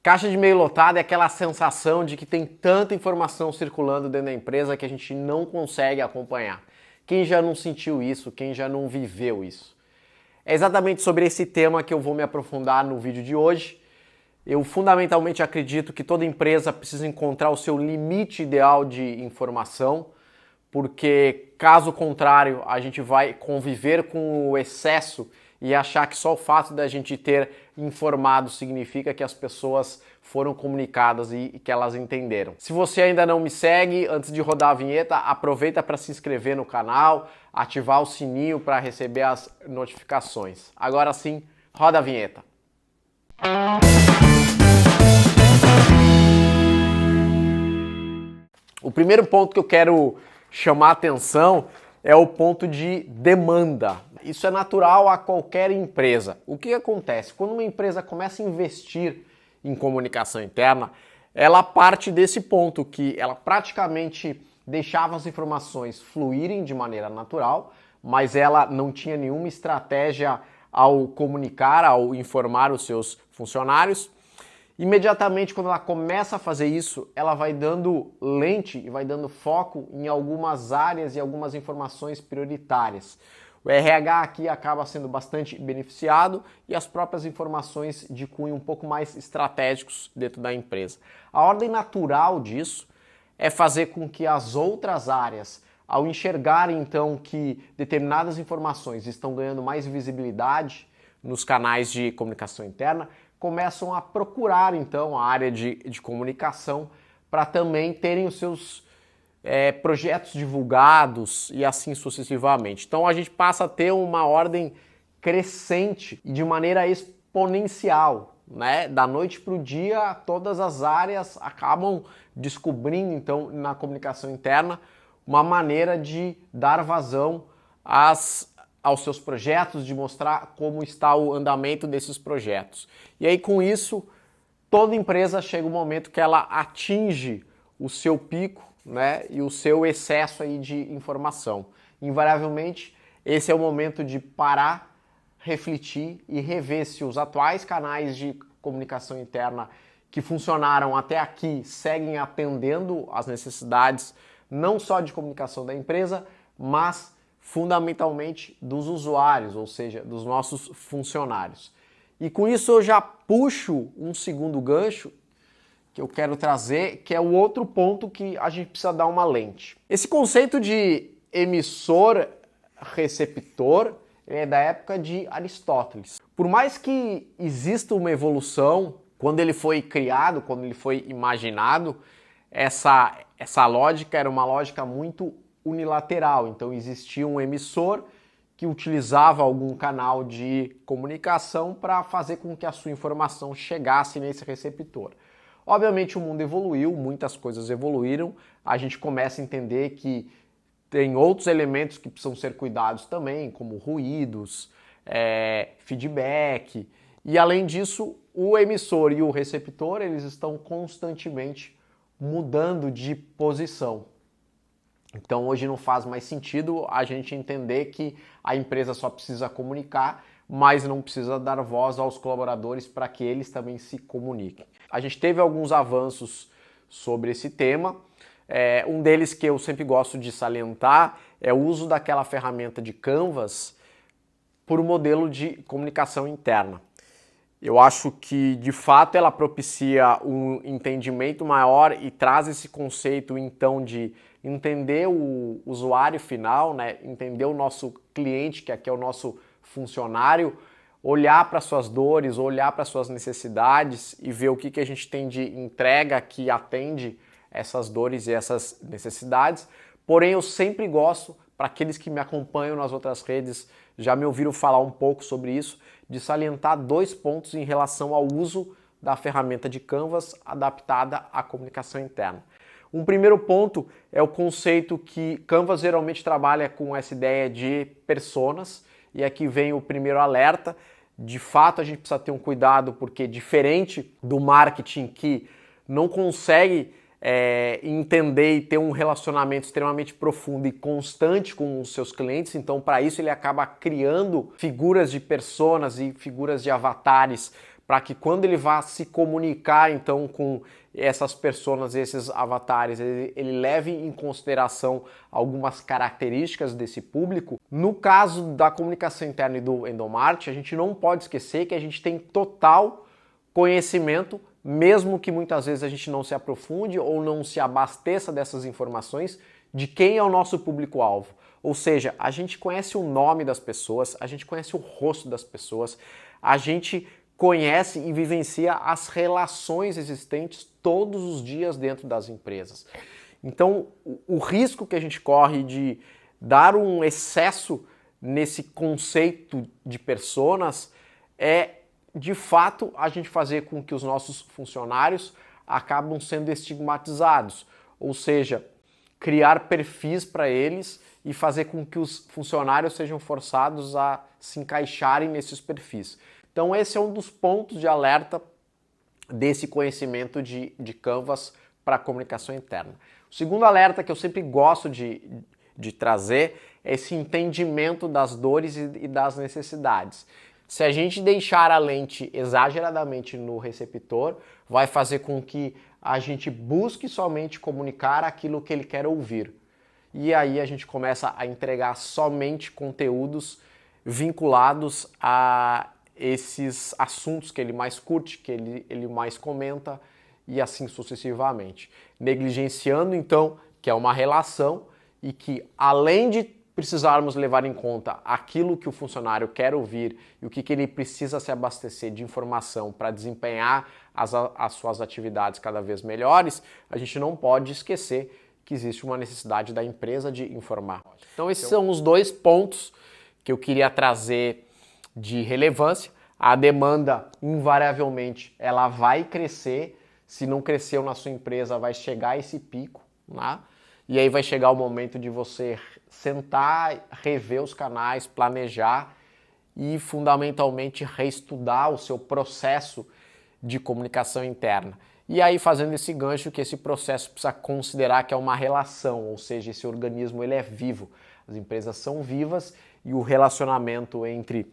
Caixa de e-mail lotada é aquela sensação de que tem tanta informação circulando dentro da empresa que a gente não consegue acompanhar. Quem já não sentiu isso? Quem já não viveu isso? É exatamente sobre esse tema que eu vou me aprofundar no vídeo de hoje. Eu fundamentalmente acredito que toda empresa precisa encontrar o seu limite ideal de informação, porque caso contrário a gente vai conviver com o excesso e achar que só o fato da gente ter informado significa que as pessoas foram comunicadas e que elas entenderam. Se você ainda não me segue, antes de rodar a vinheta, aproveita para se inscrever no canal, ativar o sininho para receber as notificações. Agora sim, roda a vinheta. O primeiro ponto que eu quero chamar a atenção é o ponto de demanda. Isso é natural a qualquer empresa. O que acontece? Quando uma empresa começa a investir em comunicação interna, ela parte desse ponto que ela praticamente deixava as informações fluírem de maneira natural, mas ela não tinha nenhuma estratégia ao comunicar, ao informar os seus funcionários. Imediatamente, quando ela começa a fazer isso, ela vai dando lente e vai dando foco em algumas áreas e algumas informações prioritárias. O RH aqui acaba sendo bastante beneficiado e as próprias informações de cunho um pouco mais estratégicos dentro da empresa. A ordem natural disso é fazer com que as outras áreas, ao enxergarem então que determinadas informações estão ganhando mais visibilidade nos canais de comunicação interna, começam a procurar então a área de comunicação para também terem os seus projetos divulgados e assim sucessivamente. Então a gente passa a ter uma ordem crescente e de maneira exponencial, né? Da noite para o dia, todas as áreas acabam descobrindo então na comunicação interna uma maneira de dar vazão aos seus projetos, de mostrar como está o andamento desses projetos. E aí com isso, toda empresa chega um momento que ela atinge o seu pico, né, e o seu excesso aí de informação. Invariavelmente, esse é o momento de parar, refletir e rever se os atuais canais de comunicação interna que funcionaram até aqui seguem atendendo às necessidades não só de comunicação da empresa, mas fundamentalmente dos usuários, ou seja, dos nossos funcionários. E com isso eu já puxo um segundo gancho que eu quero trazer, que é o outro ponto que a gente precisa dar uma lente. Esse conceito de emissor-receptor é da época de Aristóteles. Por mais que exista uma evolução, quando ele foi criado, quando ele foi imaginado, essa lógica era uma lógica muito unilateral. Então existia um emissor que utilizava algum canal de comunicação para fazer com que a sua informação chegasse nesse receptor. Obviamente o mundo evoluiu, muitas coisas evoluíram, a gente começa a entender que tem outros elementos que precisam ser cuidados também, como ruídos, feedback, e além disso, o emissor e o receptor, eles estão constantemente mudando de posição. Então hoje não faz mais sentido a gente entender que a empresa só precisa comunicar, mas não precisa dar voz aos colaboradores para que eles também se comuniquem. A gente teve alguns avanços sobre esse tema. Um deles que eu sempre gosto de salientar é o uso daquela ferramenta de Canvas por um modelo de comunicação interna. Eu acho que, de fato, ela propicia um entendimento maior e traz esse conceito, então, de entender o usuário final, né? Entender o nosso cliente, que aqui é o nosso funcionário, olhar para suas dores, olhar para suas necessidades e ver o que a gente tem de entrega que atende essas dores e essas necessidades. Porém, eu sempre gosto, para aqueles que me acompanham nas outras redes, já me ouviram falar um pouco sobre isso, de salientar dois pontos em relação ao uso da ferramenta de Canvas adaptada à comunicação interna. Um primeiro ponto é o conceito que Canvas geralmente trabalha com essa ideia de personas, e aqui vem o primeiro alerta. De fato, a gente precisa ter um cuidado, porque diferente do marketing que não consegue entender e ter um relacionamento extremamente profundo e constante com os seus clientes, então para isso ele acaba criando figuras de personas e figuras de avatares para que quando ele vá se comunicar então com essas personas, esses avatares, ele leve em consideração algumas características desse público. No caso da comunicação interna e do endomarketing, a gente não pode esquecer que a gente tem total conhecimento, mesmo que muitas vezes a gente não se aprofunde ou não se abasteça dessas informações, de quem é o nosso público-alvo. Ou seja, a gente conhece o nome das pessoas, a gente conhece o rosto das pessoas, a gente conhece e vivencia as relações existentes todos os dias dentro das empresas. Então, o risco que a gente corre de dar um excesso nesse conceito de personas é, de fato, a gente fazer com que os nossos funcionários acabam sendo estigmatizados, ou seja, criar perfis para eles e fazer com que os funcionários sejam forçados a se encaixarem nesses perfis. Então esse é um dos pontos de alerta desse conhecimento de Canvas para a comunicação interna. O segundo alerta que eu sempre gosto de trazer é esse entendimento das dores e das necessidades. Se a gente deixar a lente exageradamente no receptor, vai fazer com que a gente busque somente comunicar aquilo que ele quer ouvir. E aí a gente começa a entregar somente conteúdos vinculados a esses assuntos que ele mais curte, que ele mais comenta e assim sucessivamente. Negligenciando então que é uma relação e que além de precisarmos levar em conta aquilo que o funcionário quer ouvir e o que ele precisa se abastecer de informação para desempenhar as suas atividades cada vez melhores, a gente não pode esquecer que existe uma necessidade da empresa de informar. Então esses são os dois pontos que eu queria trazer de relevância. A demanda, invariavelmente, ela vai crescer. Se não cresceu na sua empresa, vai chegar a esse pico, né? E aí vai chegar o momento de você sentar, rever os canais, planejar e, fundamentalmente, reestudar o seu processo de comunicação interna. E aí, fazendo esse gancho, que esse processo precisa considerar que é uma relação, ou seja, esse organismo ele é vivo. As empresas são vivas e o relacionamento entre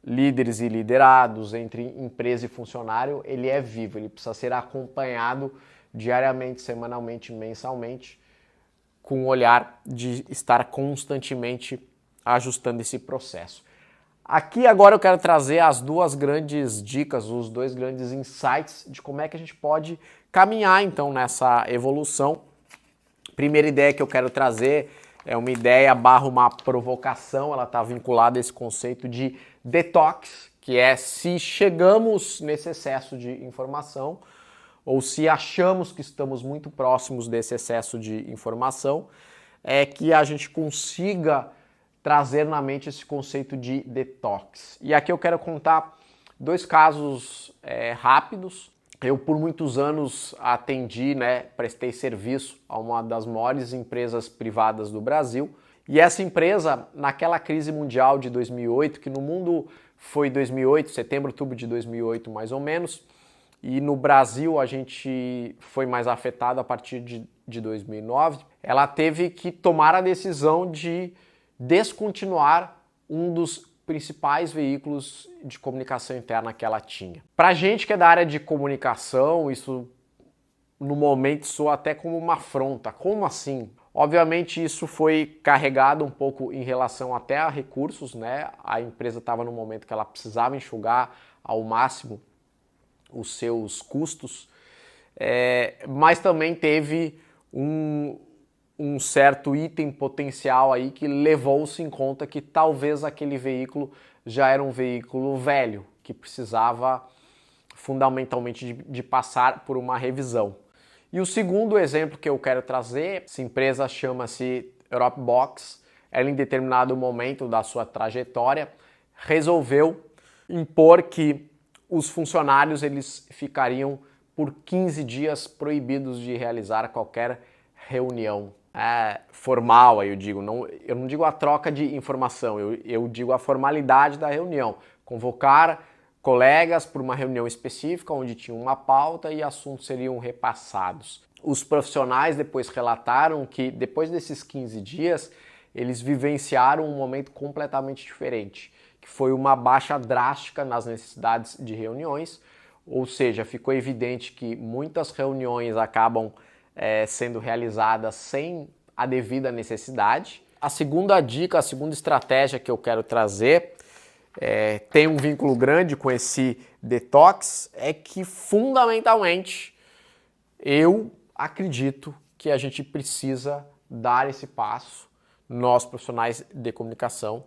líderes e liderados, entre empresa e funcionário, ele é vivo, ele precisa ser acompanhado diariamente, semanalmente, mensalmente, com o olhar de estar constantemente ajustando esse processo. Aqui agora eu quero trazer as duas grandes dicas, os dois grandes insights de como é que a gente pode caminhar então nessa evolução. Primeira ideia que eu quero trazer é uma ideia barra uma provocação, ela está vinculada a esse conceito de detox, que é se chegamos nesse excesso de informação ou se achamos que estamos muito próximos desse excesso de informação, é que a gente consiga trazer na mente esse conceito de detox. E aqui eu quero contar dois casos rápidos. Eu, por muitos anos, atendi, prestei serviço a uma das maiores empresas privadas do Brasil. E essa empresa, naquela crise mundial de 2008, que no mundo foi 2008, setembro, outubro de 2008 mais ou menos, e no Brasil a gente foi mais afetado a partir de 2009, ela teve que tomar a decisão de descontinuar um dos principais veículos de comunicação interna que ela tinha. Pra gente que é da área de comunicação, isso no momento soa até como uma afronta. Como assim? Obviamente isso foi carregado um pouco em relação até a recursos, A empresa estava no momento que ela precisava enxugar ao máximo os seus custos, mas também teve um certo item potencial aí que levou-se em conta que talvez aquele veículo já era um veículo velho, que precisava fundamentalmente de passar por uma revisão. E o segundo exemplo que eu quero trazer, essa empresa chama-se Europebox, ela em determinado momento da sua trajetória resolveu impor que os funcionários eles ficariam por 15 dias proibidos de realizar qualquer reunião formal, aí eu não digo a troca de informação, eu digo a formalidade da reunião, convocar colegas para uma reunião específica onde tinha uma pauta e assuntos seriam repassados. Os profissionais depois relataram que depois desses 15 dias eles vivenciaram um momento completamente diferente, que foi uma baixa drástica nas necessidades de reuniões, ou seja, ficou evidente que muitas reuniões acabam sendo realizadas sem a devida necessidade. A segunda dica, a segunda estratégia que eu quero trazer tem um vínculo grande com esse detox, é que fundamentalmente eu acredito que a gente precisa dar esse passo, nós profissionais de comunicação,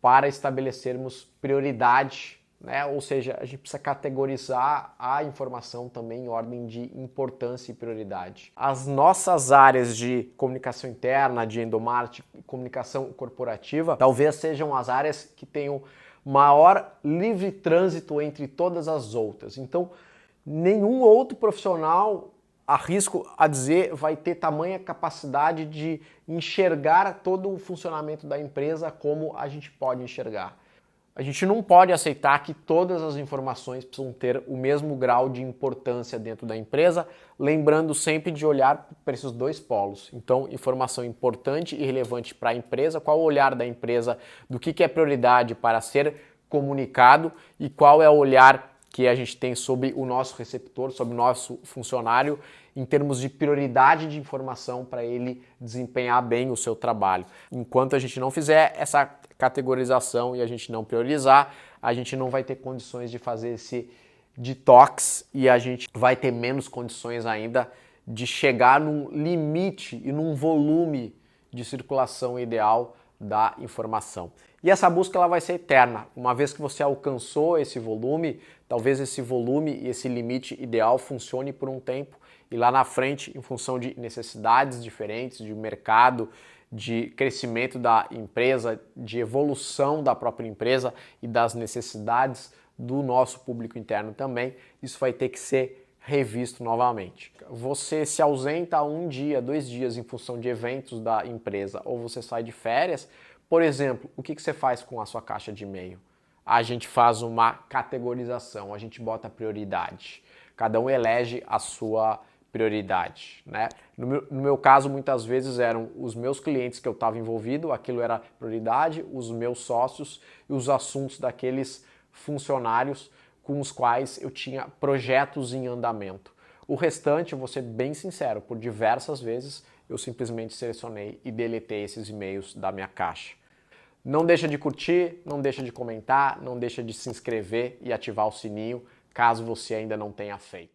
para estabelecermos prioridade, né? Ou seja, a gente precisa categorizar a informação também em ordem de importância e prioridade. As nossas áreas de comunicação interna, de endomarketing, comunicação corporativa, talvez sejam as áreas que tenham maior livre trânsito entre todas as outras. Então, nenhum outro profissional, arrisco a dizer, vai ter tamanha capacidade de enxergar todo o funcionamento da empresa como a gente pode enxergar. A gente não pode aceitar que todas as informações precisam ter o mesmo grau de importância dentro da empresa, lembrando sempre de olhar para esses dois polos. Então, informação importante e relevante para a empresa, qual o olhar da empresa do que é prioridade para ser comunicado e qual é o olhar que a gente tem sobre o nosso receptor, sobre o nosso funcionário, em termos de prioridade de informação para ele desempenhar bem o seu trabalho. Enquanto a gente não fizer essa categorização e a gente não priorizar, a gente não vai ter condições de fazer esse detox e a gente vai ter menos condições ainda de chegar num limite e num volume de circulação ideal da informação. E essa busca ela vai ser eterna. Uma vez que você alcançou esse volume, talvez esse volume e esse limite ideal funcione por um tempo e lá na frente, em função de necessidades diferentes, de mercado, de crescimento da empresa, de evolução da própria empresa e das necessidades do nosso público interno também, isso vai ter que ser revisto novamente. Você se ausenta um dia, 2 dias em função de eventos da empresa ou você sai de férias, por exemplo, o que você faz com a sua caixa de e-mail? A gente faz uma categorização, a gente bota prioridade. Cada um elege a sua prioridade, né? No meu caso, muitas vezes eram os meus clientes que eu estava envolvido, aquilo era prioridade, os meus sócios e os assuntos daqueles funcionários com os quais eu tinha projetos em andamento. O restante, eu vou ser bem sincero, por diversas vezes eu simplesmente selecionei e deletei esses e-mails da minha caixa. Não deixa de curtir, não deixa de comentar, não deixa de se inscrever e ativar o sininho, caso você ainda não tenha feito.